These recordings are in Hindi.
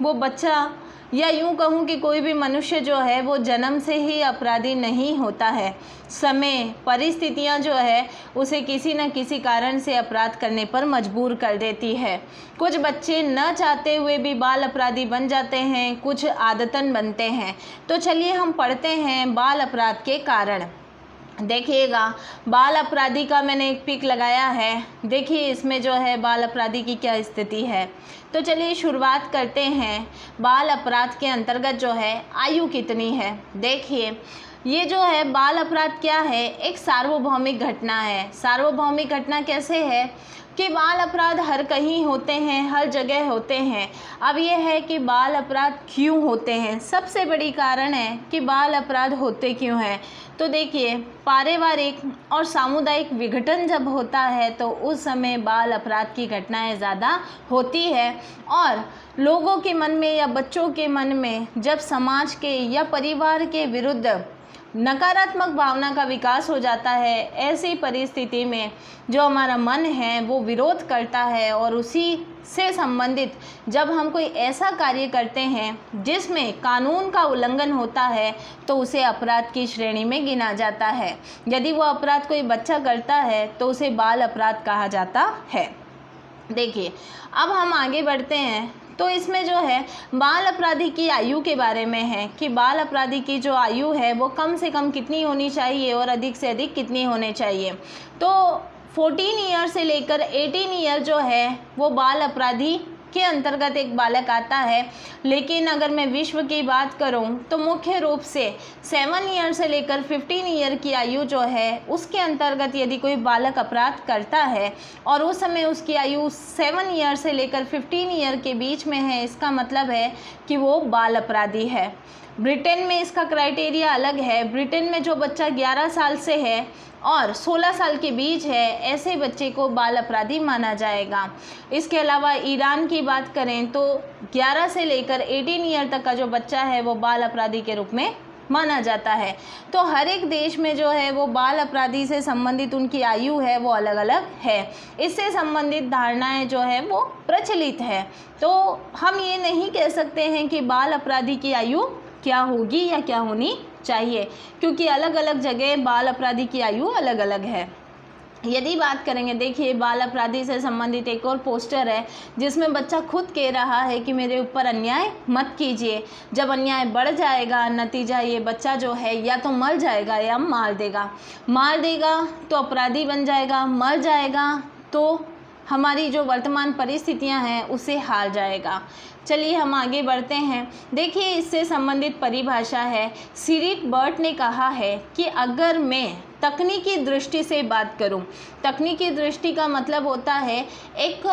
वो बच्चा या यूँ कहूँ कि कोई भी मनुष्य जो है वो जन्म से ही अपराधी नहीं होता है। समय, परिस्थितियाँ जो है उसे किसी न किसी कारण से अपराध करने पर मजबूर कर देती है। कुछ बच्चे न चाहते हुए भी बाल अपराधी बन जाते हैं, कुछ आदतन बनते हैं। तो चलिए हम पढ़ते हैं बाल अपराध के कारण। देखिएगा, बाल अपराधी का मैंने एक पिक लगाया है। देखिए इसमें जो है बाल अपराधी की क्या स्थिति है। तो चलिए शुरुआत करते हैं। बाल अपराध के अंतर्गत जो है आयु कितनी है। देखिए ये जो है बाल अपराध क्या है, एक सार्वभौमिक घटना है। सार्वभौमिक घटना कैसे है कि बाल अपराध हर कहीं होते हैं, हर जगह होते हैं। अब ये है कि बाल अपराध क्यों होते हैं, सबसे बड़ी कारण है कि बाल अपराध होते क्यों हैं। तो देखिए, पारिवारिक और सामुदायिक विघटन जब होता है तो उस समय बाल अपराध की घटनाएं ज़्यादा होती है। और लोगों के मन में या बच्चों के मन में जब समाज के या परिवार के विरुद्ध नकारात्मक भावना का विकास हो जाता है, ऐसी परिस्थिति में जो हमारा मन है वो विरोध करता है। और उसी से संबंधित जब हम कोई ऐसा कार्य करते हैं जिसमें कानून का उल्लंघन होता है तो उसे अपराध की श्रेणी में गिना जाता है। यदि वो अपराध कोई बच्चा करता है तो उसे बाल अपराध कहा जाता है। देखिए अब हम आगे बढ़ते हैं। तो इसमें जो है बाल अपराधी की आयु के बारे में है कि बाल अपराधी की जो आयु है वो कम से कम कितनी होनी चाहिए और अधिक से अधिक कितनी होनी चाहिए। तो 14 ईयर से लेकर 18 ईयर जो है वो बाल अपराधी के अंतर्गत एक बालक आता है। लेकिन अगर मैं विश्व की बात करूं तो मुख्य रूप से 7 ईयर से लेकर 15 ईयर की आयु जो है उसके अंतर्गत यदि कोई बालक अपराध करता है और उस समय उसकी आयु 7 ईयर से लेकर 15 ईयर के बीच में है, इसका मतलब है कि वो बाल अपराधी है। ब्रिटेन में इसका क्राइटेरिया अलग है। ब्रिटेन में जो बच्चा 11 साल से है और 16 साल के बीच है, ऐसे बच्चे को बाल अपराधी माना जाएगा। इसके अलावा ईरान की बात करें तो 11 से लेकर 18 ईयर तक का जो बच्चा है वो बाल अपराधी के रूप में माना जाता है। तो हर एक देश में जो है वो बाल अपराधी से संबंधित उनकी आयु है वो अलग अलग है। इससे संबंधित धारणाएं जो है वो प्रचलित है। तो हम ये नहीं कह सकते हैं कि बाल अपराधी की आयु क्या होगी या क्या होनी चाहिए, क्योंकि अलग अलग जगह बाल अपराधी की आयु अलग अलग है। यदि बात करेंगे, देखिए बाल अपराधी से संबंधित एक और पोस्टर है जिसमें बच्चा खुद कह रहा है कि मेरे ऊपर अन्याय मत कीजिए। जब अन्याय बढ़ जाएगा, नतीजा ये बच्चा जो है या तो मर जाएगा या मार देगा तो अपराधी बन जाएगा, मर जाएगा तो हमारी जो वर्तमान परिस्थितियां हैं उसे हार जाएगा। चलिए हम आगे बढ़ते हैं। देखिए इससे संबंधित परिभाषा है। सीरिक बर्ट ने कहा है कि अगर मैं तकनीकी दृष्टि से बात करूं, तकनीकी दृष्टि का मतलब होता है एक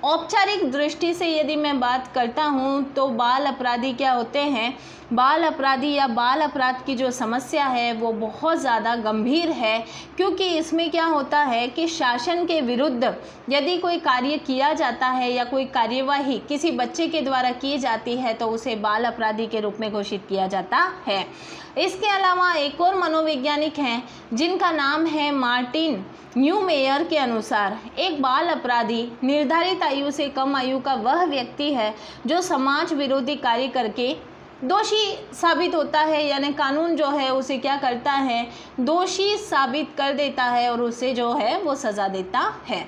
औपचारिक दृष्टि से यदि मैं बात करता हूं तो बाल अपराधी क्या होते हैं, बाल अपराधी या बाल अपराध की जो समस्या है वो बहुत ज़्यादा गंभीर है। क्योंकि इसमें क्या होता है कि शासन के विरुद्ध यदि कोई कार्य किया जाता है या कोई कार्यवाही किसी बच्चे के द्वारा की जाती है तो उसे बाल अपराधी के रूप में घोषित किया जाता है। इसके अलावा एक और मनोवैज्ञानिक हैं जिनका नाम है मार्टिन न्यूमेयर के अनुसार एक बाल अपराधी निर्धारित आयु से कम आयु का वह व्यक्ति है जो समाज विरोधी कार्य करके दोषी साबित होता है, यानी कानून जो है उसे क्या करता है, दोषी साबित कर देता है और उसे जो है वो सज़ा देता है।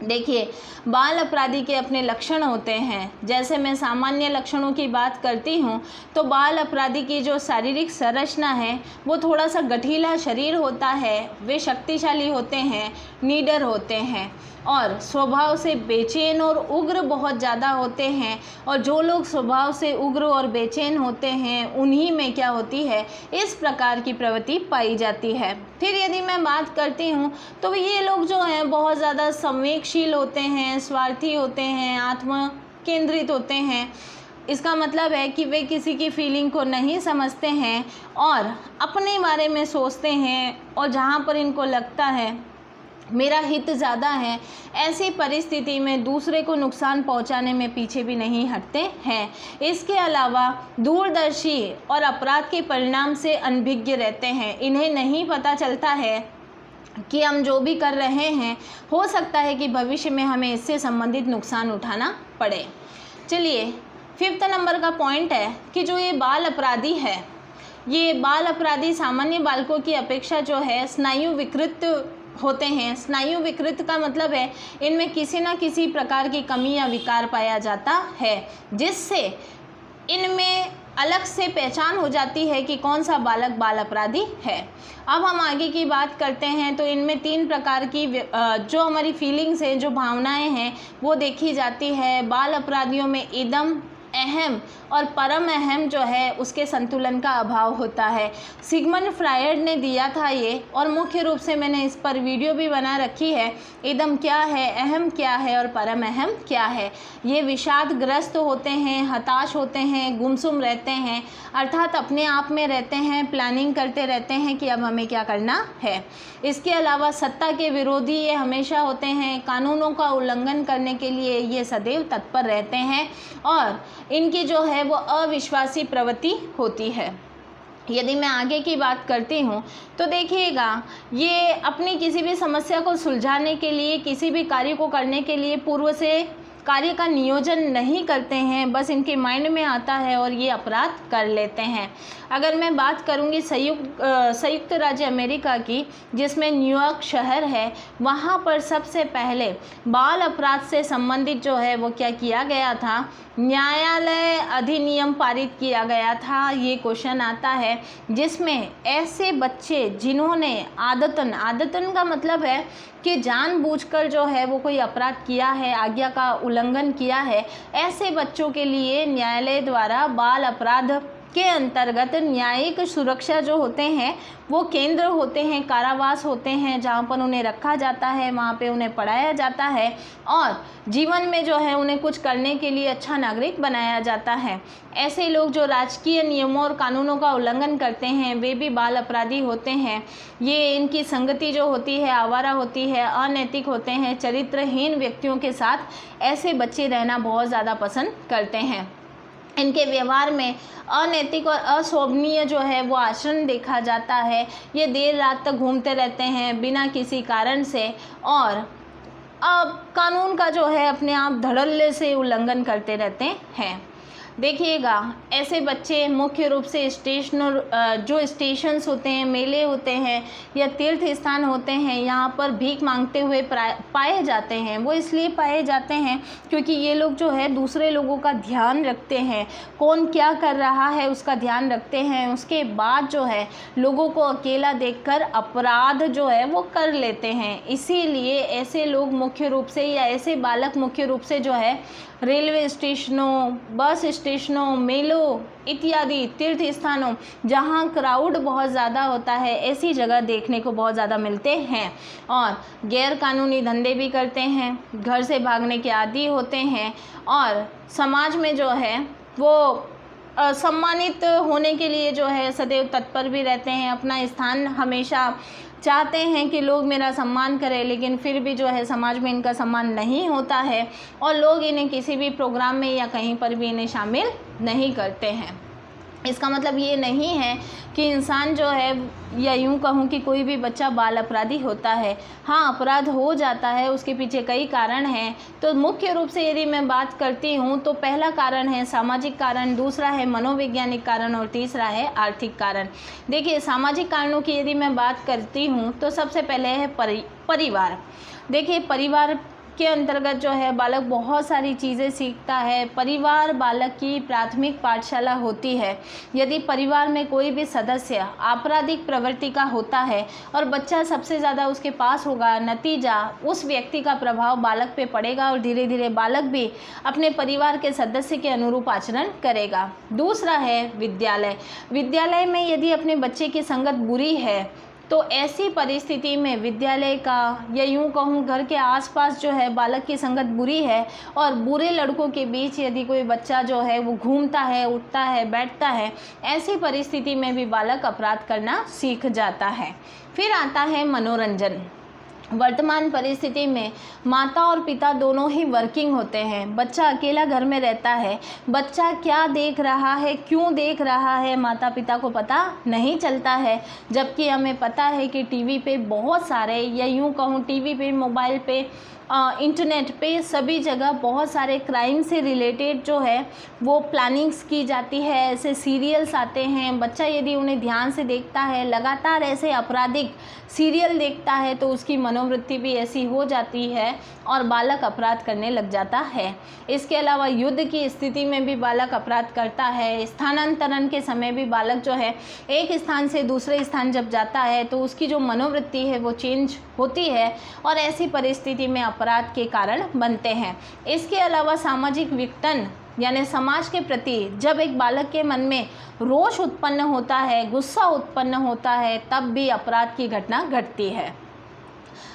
देखिए बाल अपराधी के अपने लक्षण होते हैं। जैसे मैं सामान्य लक्षणों की बात करती हूँ तो बाल अपराधी की जो शारीरिक संरचना है वो थोड़ा सा गठीला शरीर होता है, वे शक्तिशाली होते हैं, निडर होते हैं और स्वभाव से बेचैन और उग्र बहुत ज़्यादा होते हैं। और जो लोग स्वभाव से उग्र और बेचैन होते हैं उन्हीं में क्या होती है, इस प्रकार की प्रवृत्ति पाई जाती है। फिर यदि मैं बात करती हूँ तो ये लोग जो हैं बहुत ज़्यादा संवेगशील होते हैं, स्वार्थी होते हैं, आत्म केंद्रित होते हैं। इसका मतलब है कि वे किसी की फीलिंग को नहीं समझते हैं और अपने बारे में सोचते हैं और जहाँ पर इनको लगता है मेरा हित ज़्यादा है, ऐसी परिस्थिति में दूसरे को नुकसान पहुंचाने में पीछे भी नहीं हटते हैं। इसके अलावा दूरदर्शी और अपराध के परिणाम से अनभिज्ञ रहते हैं। इन्हें नहीं पता चलता है कि हम जो भी कर रहे हैं हो सकता है कि भविष्य में हमें इससे संबंधित नुकसान उठाना पड़े। चलिए 5th नंबर का पॉइंट है कि जो ये बाल अपराधी है, ये बाल अपराधी सामान्य बालकों की अपेक्षा जो है स्नायु विकृत होते हैं। स्नायु विकृत का मतलब है इनमें किसी न किसी प्रकार की कमी या विकार पाया जाता है, जिससे इनमें अलग से पहचान हो जाती है कि कौन सा बालक बाल अपराधी है। अब हम आगे की बात करते हैं तो इनमें 3 प्रकार की जो हमारी फीलिंग्स हैं, जो भावनाएं हैं, वो देखी जाती है। बाल अपराधियों में इदम, अहम और परम अहम जो है उसके संतुलन का अभाव होता है। सिगमंड फ्रायड ने दिया था ये, और मुख्य रूप से मैंने इस पर वीडियो भी बना रखी है। इदम क्या है, अहम क्या है और परम अहम क्या है। ये विषादग्रस्त होते हैं, हताश होते हैं, गुमसुम रहते हैं, अर्थात अपने आप में रहते हैं, प्लानिंग करते रहते हैं कि अब हमें क्या करना है। इसके अलावा सत्ता के विरोधी ये हमेशा होते हैं, कानूनों का उल्लंघन करने के लिए ये सदैव तत्पर रहते हैं, और इनकी जो है वो अविश्वासी प्रवृत्ति होती है। यदि मैं आगे की बात करती हूँ तो देखिएगा, ये अपनी किसी भी समस्या को सुलझाने के लिए, किसी भी कार्य को करने के लिए पूर्व से कार्य का नियोजन नहीं करते हैं, बस इनके माइंड में आता है और ये अपराध कर लेते हैं। अगर मैं बात करूंगी संयुक्त राज्य अमेरिका की, जिसमें न्यूयॉर्क शहर है, वहाँ पर सबसे पहले बाल अपराध से संबंधित जो है वो क्या किया गया था, न्यायालय अधिनियम पारित किया गया था। ये क्वेश्चन आता है जिसमें ऐसे बच्चे जिन्होंने आदतन का मतलब है कि जानबूझकर जो है वो कोई अपराध किया है, आज्ञा का उल्लंघन किया है, ऐसे बच्चों के लिए न्यायालय द्वारा बाल अपराध के अंतर्गत न्यायिक सुरक्षा जो होते हैं वो केंद्र होते हैं, कारावास होते हैं, जहाँ पर उन्हें रखा जाता है, वहाँ पे उन्हें पढ़ाया जाता है और जीवन में जो है उन्हें कुछ करने के लिए अच्छा नागरिक बनाया जाता है। ऐसे लोग जो राजकीय नियमों और कानूनों का उल्लंघन करते हैं वे भी बाल अपराधी होते हैं। ये इनकी संगति जो होती है आवारा होती है, अनैतिक होते हैं, चरित्रहीन व्यक्तियों के साथ ऐसे बच्चे रहना बहुत ज़्यादा पसंद करते हैं। इनके व्यवहार में अनैतिक और अशोभनीय जो है वो आचरण देखा जाता है। ये देर रात तक घूमते रहते हैं बिना किसी कारण से, और अब कानून का जो है अपने आप धड़ल्ले से उल्लंघन करते रहते हैं। देखिएगा, ऐसे बच्चे मुख्य रूप से जो स्टेशंस होते हैं, मेले होते हैं या तीर्थ स्थान होते हैं, यहाँ पर भीख मांगते हुए पाए जाते हैं। वो इसलिए पाए जाते हैं क्योंकि ये लोग जो है दूसरे लोगों का ध्यान रखते हैं, कौन क्या कर रहा है उसका ध्यान रखते हैं। उसके बाद जो है लोगों को अकेला देखकर अपराध जो है वो कर लेते हैं। इसीलिए ऐसे लोग मुख्य रूप से, या ऐसे बालक मुख्य रूप से जो है रेलवे स्टेशनों, बस स्टेशनों, मेलों इत्यादि तीर्थ स्थानों जहाँ क्राउड बहुत ज़्यादा होता है, ऐसी जगह देखने को बहुत ज़्यादा मिलते हैं। और गैर कानूनी धंधे भी करते हैं, घर से भागने के आदी होते हैं, और समाज में जो है वो सम्मानित होने के लिए जो है सदैव तत्पर भी रहते हैं। अपना स्थान हमेशा चाहते हैं कि लोग मेरा सम्मान करें, लेकिन फिर भी जो है समाज में इनका सम्मान नहीं होता है और लोग इन्हें किसी भी प्रोग्राम में या कहीं पर भी इन्हें शामिल नहीं करते हैं। इसका मतलब ये नहीं है कि इंसान जो है, या यूँ कहूँ कि कोई भी बच्चा बाल अपराधी होता है। हाँ, अपराध हो जाता है, उसके पीछे कई कारण हैं। तो मुख्य रूप से यदि मैं बात करती हूँ तो पहला कारण है सामाजिक कारण, दूसरा है मनोवैज्ञानिक कारण और तीसरा है आर्थिक कारण। देखिए, सामाजिक कारणों की यदि मैं बात करती हूँ तो सबसे पहले है परिवार। देखिए, परिवार के अंतर्गत जो है बालक बहुत सारी चीज़ें सीखता है। परिवार बालक की प्राथमिक पाठशाला होती है। यदि परिवार में कोई भी सदस्य आपराधिक प्रवृत्ति का होता है और बच्चा सबसे ज़्यादा उसके पास होगा, नतीजा उस व्यक्ति का प्रभाव बालक पे पड़ेगा और धीरे धीरे बालक भी अपने परिवार के सदस्य के अनुरूप आचरण करेगा। दूसरा है विद्यालय। विद्यालय में यदि अपने बच्चे की संगत बुरी है तो ऐसी परिस्थिति में विद्यालय का, या यूँ कहूँ घर के आसपास जो है बालक की संगत बुरी है और बुरे लड़कों के बीच यदि कोई बच्चा जो है वो घूमता है, उठता है, बैठता है, ऐसी परिस्थिति में भी बालक अपराध करना सीख जाता है। फिर आता है मनोरंजन। वर्तमान परिस्थिति में माता और पिता दोनों ही वर्किंग होते हैं। बच्चा अकेला घर में रहता है। बच्चा क्या देख रहा है, क्यों देख रहा है, माता पिता को पता नहीं चलता है। जबकि हमें पता है कि टीवी पे बहुत सारे, या यूँ कहूँ टीवी पे, मोबाइल पे इंटरनेट पे सभी जगह बहुत सारे क्राइम से रिलेटेड जो है वो प्लानिंग्स की जाती है, ऐसे सीरियल्स आते हैं। बच्चा यदि उन्हें ध्यान से देखता है, लगातार ऐसे आपराधिक सीरियल देखता है, तो उसकी मनोवृत्ति भी ऐसी हो जाती है और बालक अपराध करने लग जाता है। इसके अलावा युद्ध की स्थिति में भी बालक अपराध करता है। स्थानांतरण के समय भी बालक जो है एक स्थान से दूसरे स्थान जब जाता है तो उसकी जो मनोवृत्ति है वो चेंज होती है और ऐसी परिस्थिति में अपराध के कारण बनते हैं। इसके अलावा सामाजिक विघटन यानी समाज के प्रति जब एक बालक के मन में रोष उत्पन्न होता है, गुस्सा उत्पन्न होता है, तब भी अपराध की घटना घटती है।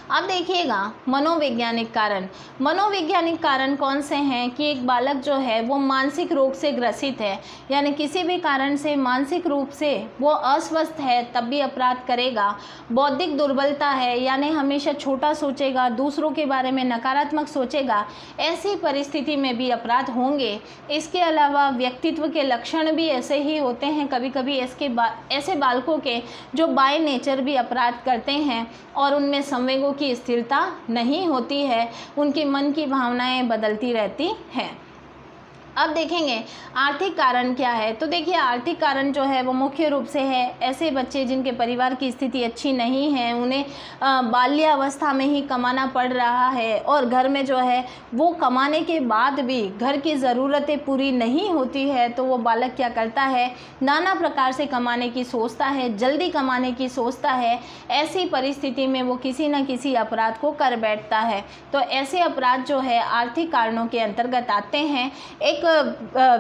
अब देखिएगा मनोवैज्ञानिक कारण। मनोवैज्ञानिक कारण कौन से हैं कि एक बालक जो है वो मानसिक रोग से ग्रसित है, यानी किसी भी कारण से मानसिक रूप से वो अस्वस्थ है, तब भी अपराध करेगा। बौद्धिक दुर्बलता है, यानी हमेशा छोटा सोचेगा, दूसरों के बारे में नकारात्मक सोचेगा, ऐसी परिस्थिति में भी अपराध होंगे। इसके अलावा व्यक्तित्व के लक्षण भी ऐसे ही होते हैं, कभी कभी ऐसे बालकों के जो बाय नेचर भी अपराध करते हैं और उनमें संवेगों की स्थिरता नहीं होती है, उनके मन की भावनाएं बदलती रहती हैं। अब देखेंगे आर्थिक कारण क्या है। तो देखिए आर्थिक कारण जो है वो मुख्य रूप से है ऐसे बच्चे जिनके परिवार की स्थिति अच्छी नहीं है, उन्हें बाल्यावस्था में ही कमाना पड़ रहा है और घर में जो है वो कमाने के बाद भी घर की ज़रूरतें पूरी नहीं होती है, तो वो बालक क्या करता है, नाना प्रकार से कमाने की सोचता है, जल्दी कमाने की सोचता है। ऐसी परिस्थिति में वो किसी न किसी अपराध को कर बैठता है। तो ऐसे अपराध जो है आर्थिक कारणों के अंतर्गत आते हैं। एक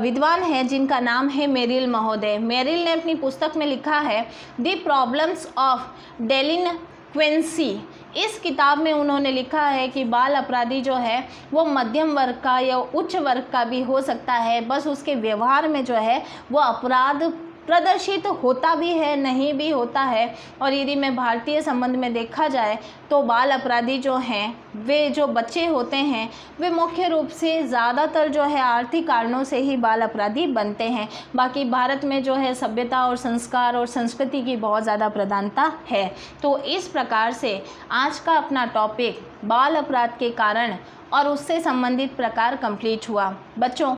विद्वान है जिनका नाम है मेरिल महोदय। मेरिल ने अपनी पुस्तक में लिखा है द प्रॉब्लम्स ऑफ डेलिनक्वेंसी। इस किताब में उन्होंने लिखा है कि बाल अपराधी जो है वो मध्यम वर्ग का या उच्च वर्ग का भी हो सकता है, बस उसके व्यवहार में जो है वो अपराध प्रदर्शित होता भी है, नहीं भी होता है। और यदि मैं भारतीय संबंध में देखा जाए तो बाल अपराधी जो हैं वे जो बच्चे होते हैं वे मुख्य रूप से ज़्यादातर जो है आर्थिक कारणों से ही बाल अपराधी बनते हैं। बाकी भारत में जो है सभ्यता और संस्कार और संस्कृति की बहुत ज़्यादा प्रधानता है। तो इस प्रकार से आज का अपना टॉपिक बाल अपराध के कारण और उससे संबंधित प्रकार कंप्लीट हुआ। बच्चों